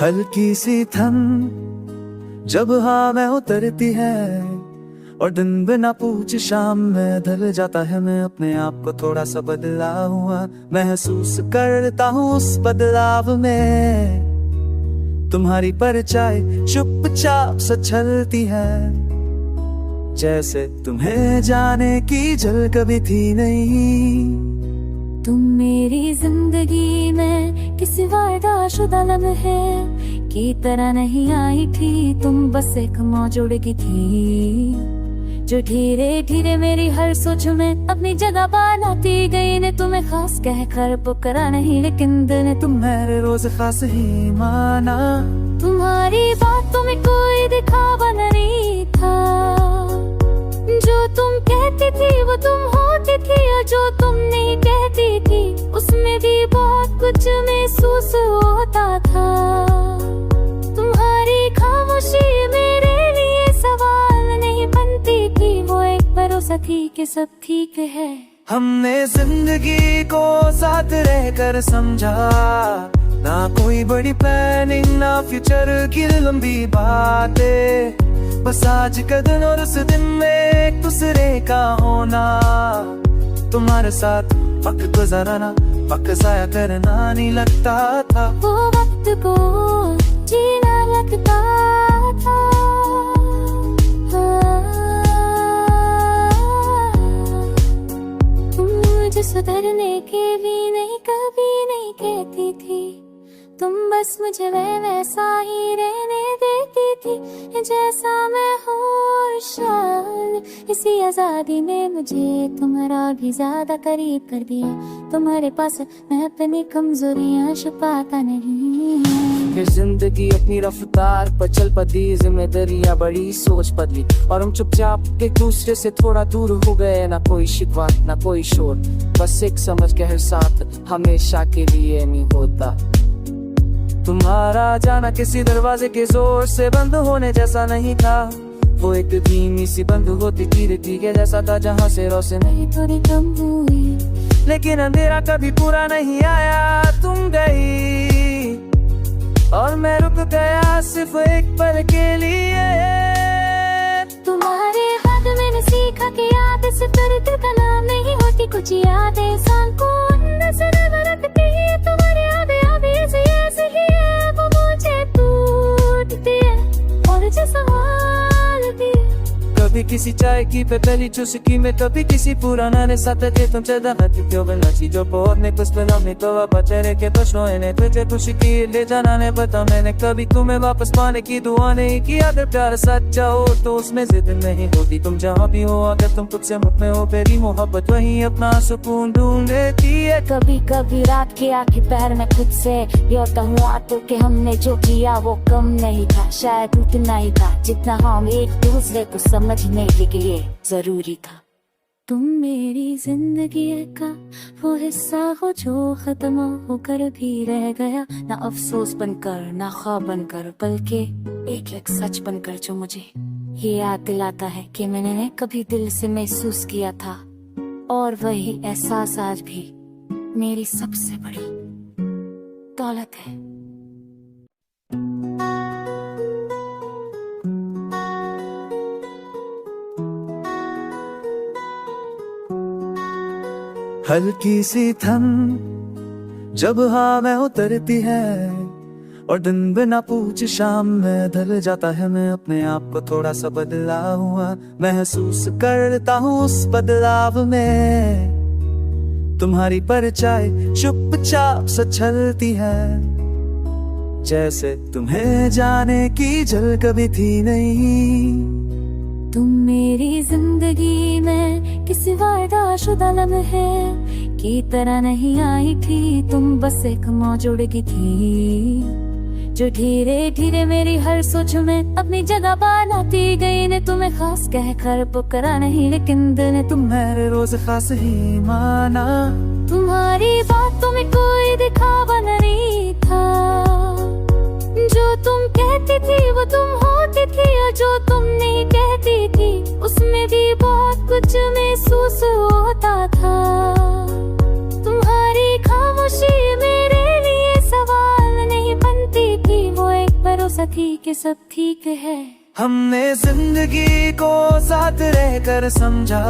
हल्की सी थम जब हाँ में उतरती है और दिन बिना पूछ शाम में ढल जाता है। मैं अपने आप को थोड़ा सा बदला हुआ महसूस करता हूँ उस बदलाव में। तुम्हारी परछाई चुपचाप से चलती है, जैसे तुम्हें जाने की जल कभी थी नहीं। तुम मेरी जिंदगी में किसी वायदाशुदा लम्हे की तरह नहीं आई थी। तुम बस एक मौजूदगी थी जो धीरे धीरे मेरी हर सोच में अपनी जगह बनाती गई। ने तुम्हें खास कह कर पुकारा नहीं, लेकिन दिल ने तुम्हें रोज खास ही माना। तुम्हारी बातों में कोई दिखावा नहीं था। जो तुम कहती थी वो तुम होती थी, और जो तुम नहीं कहती थी उसमें भी बहुत कुछ महसूस होता था। तुम्हारी खामोशी मेरे लिए सवाल नहीं बनती थी, वो एक भरोसा थी कि सब ठीक है। हमने जिंदगी को साथ रहकर समझा, ना कोई बड़ी प्लानिंग ना फ्यूचर की लंबी बातें, बस आज का दिन और उस दिन में एक दूसरे का होना। तुम्हारे साथ वक्त गुजारना वक्त जाया करना नहीं लगता था। वो वक्त को जीना लगता था। तुम मुझे सुधरने के भी नहीं कभी नहीं कहती थी। तुम बस मुझे वैसा ही रहने देती थी जैसा मैं हूँ। शायद इसी आजादी में मुझे तुम्हारा भी ज्यादा करीब कर दिया। तुम्हारे पास मैं अपनी कमजोरियाँ छुपाता नहीं। फिर जिंदगी अपनी रफ्तार पर चल पड़ी, जिम्मेदारियां बड़ी सोच बदली, और हम चुपचाप एक दूसरे से थोड़ा दूर हो गए। ना कोई शिकवा ना कोई शोर, बस एक समझ के हर साथ हमेशा के लिए नहीं होता। तुम्हारा जाना किसी दरवाजे के जोर से बंद होने जैसा नहीं था। वो एक धीमी सी बंद होती धीरे धीरे जैसा था, जहाँ से रोशनी थोड़ी कम हुई, लेकिन अंधेरा कभी पूरा नहीं आया। तुम गई और मैं रुक गया सिर्फ एक पल के लिए। तुम्हारे बाद मैंने सीखा कि याद से दर्द का नाम नहीं होती। कुछ यादें इंसान को अंदर से रखती है। तुम्हारी यादें अभी ऐसी ही है, वो मुझे टूटती है और मुझे संभालती है। कभी किसी चाय की पे पहली चुस्की में, कभी किसी पुराना ने साथ थे तुम चेदा हती क्यों बना चीजों बहुत ने कुछ बना में तो बचेरे के प्रश्नों ने तुझे खुशी की ले जाना ने बता। मैंने कभी तुम्हें वापस पाने की दुआ नहीं की। अगर प्यार सच्चा हो तो उसमें जिद नहीं होती। तुम जहाँ भी हो अगर तुम खुद से मुख में हो, मेरी मोहब्बत वही अपना सुकून ढूंढ लेती है। कभी कभी रात के आखिर पैर में खुद से योता हुआ तो कि हमने जो किया वो कम नहीं था। शायद उतना ही था जितना हम एक दूसरे को समझने के लिए जरूरी था। तुम मेरी जिंदगी का वो हिस्सा हो जो खत्म होकर भी रह गया। ना अफसोस बनकर ना ख्वाब बनकर, बल्कि एक सच बनकर जो मुझे ये याद दिलाता है कि मैंने कभी दिल से महसूस किया था। और वही एहसास आज भी मेरी सबसे बड़ी दौलत है। हल्की सी थम जब हाँ में उतरती है और दिन बिना पूछ शाम में ढल जाता है। मैं अपने आप को थोड़ा सा बदला हुआ महसूस करता हूँ उस बदलाव में। तुम्हारी परछाई चुपचाप से चलती है, जैसे तुम्हें जाने की जल कभी थी नहीं। तुम मेरी जिंदगी में किसी वायदाशुदा लम्हे की तरह नहीं आई थी। तुम बस एक मौजूदगी थी जो धीरे धीरे मेरी हर सोच में अपनी जगह बनाती गई। ने तुम्हें खास कह कर पुकारा नहीं, लेकिन दिल ने तुम्हें रोज खास ही माना। तुम्हारी बातों में कोई दिखावा नहीं था। जो तुम कहती थी वो तुम होती थी, और जो तुम नहीं कहती थी उसमें भी बहुत कुछ महसूस होता था। तुम्हारी खामोशी मेरे लिए सवाल नहीं बनती थी, वो ठीक है, सब ठीक है। हमने जिंदगी को साथ रहकर समझा,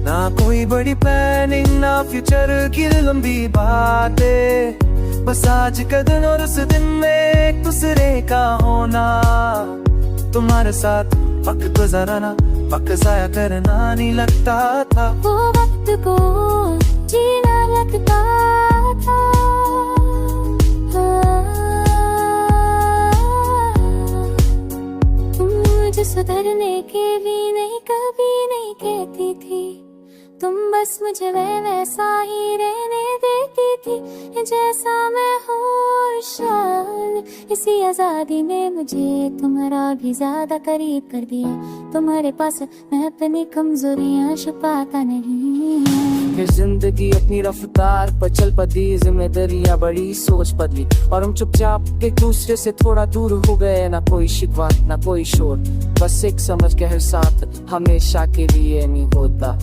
ना कोई बड़ी प्लानिंग ना फ्यूचर की लंबी बातें, बस आज का दिन और उस दिन में एक दूसरे का होना। तुम्हारे साथ वक्त गुजारना, वक्त जाया करना नहीं लगता था। वो वक्त को जीना लगता था। मुझे सुधरने के भी नहीं, कभी नहीं कहती थी। तुम बस मुझे वैसा ही रहने देती थी जैसा मैं हूँ। शायद इसी आजादी ने मुझे तुम्हारा भी ज्यादा करीब कर दिया। तुम्हारे पास मैं अपनी कमजोरियाँ छुपाता नहीं। फिर जिंदगी अपनी रफ्तार पर चल पड़ी, जिम्मेदारियां बड़ी, सोच बदली, और हम चुपचाप एक दूसरे से थोड़ा दूर हो गए। ना कोई शिकवा ना कोई शोर, बस एक समझ के हर साथ हमेशा के लिए नहीं होता।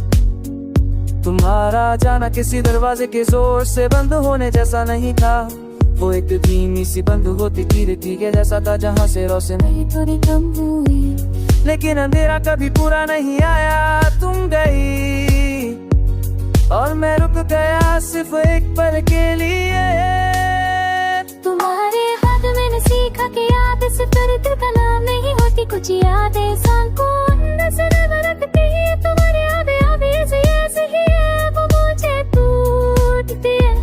तुम्हारा जाना किसी दरवाजे के जोर से बंद होने जैसा नहीं था। वो एक धीमी सी बंद होती गिरती के जैसा था, जहाँ से रोशनी थोड़ी कम हुई, लेकिन अंधेरा कभी पूरा नहीं आया। तुम गई और मैं रुक गया सिर्फ एक पल के लिए। तुम्हारे बाद मैंने सीखा कि याद सिर्फ दर्द का नाम नहीं होती। कुछ यादें इंसान को नजर रखती है। तुम्हारे यादें अभी ऐसे ही है, वो मुझे टूटती है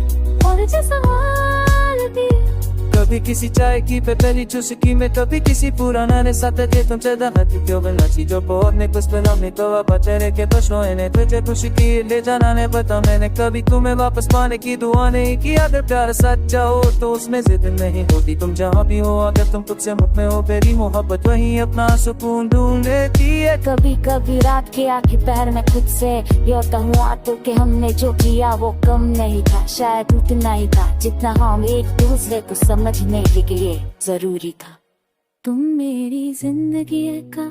और जैसा हालती है। कभी किसी चाय की पे पहली चुस्की में, कभी किसी पुराना ने साथ के तुम चेदा हती क्यों बनची जो बहुत ने कुछ बना में तो अब तेरे के प्रश्नों ने तुझे खुश की ले जाना ने बता। मैंने कभी तुम्हें वापस पाने की दुआ नहीं की। अगर प्यार सच्चा हो तो उसमें जिद नहीं होती। तुम जहाँ भी हो, अगर तुम खुद से मुझ में हो, मेरी मोहब्बत वही अपना सुकून ढूंढ लेती है। कभी कभी रात के आखिर पैर में खुद से योता हूँ आते कि हमने जो किया वो कम नहीं था। शायद उतना ही था जितना हम एक दूसरे को समझने के लिए जरूरी था। तुम मेरी जिंदगी का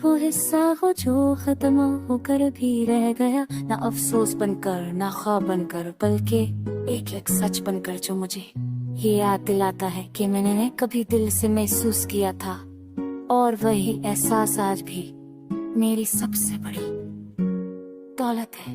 वो हिस्सा हो जो खत्म होकर भी रह गया। ना अफसोस बनकर ना ख्वाब बनकर, बल्कि एक सच बनकर जो मुझे ये याद दिलाता है कि मैंने कभी दिल से महसूस किया था। और वही एहसास आज भी मेरी सबसे बड़ी दौलत है।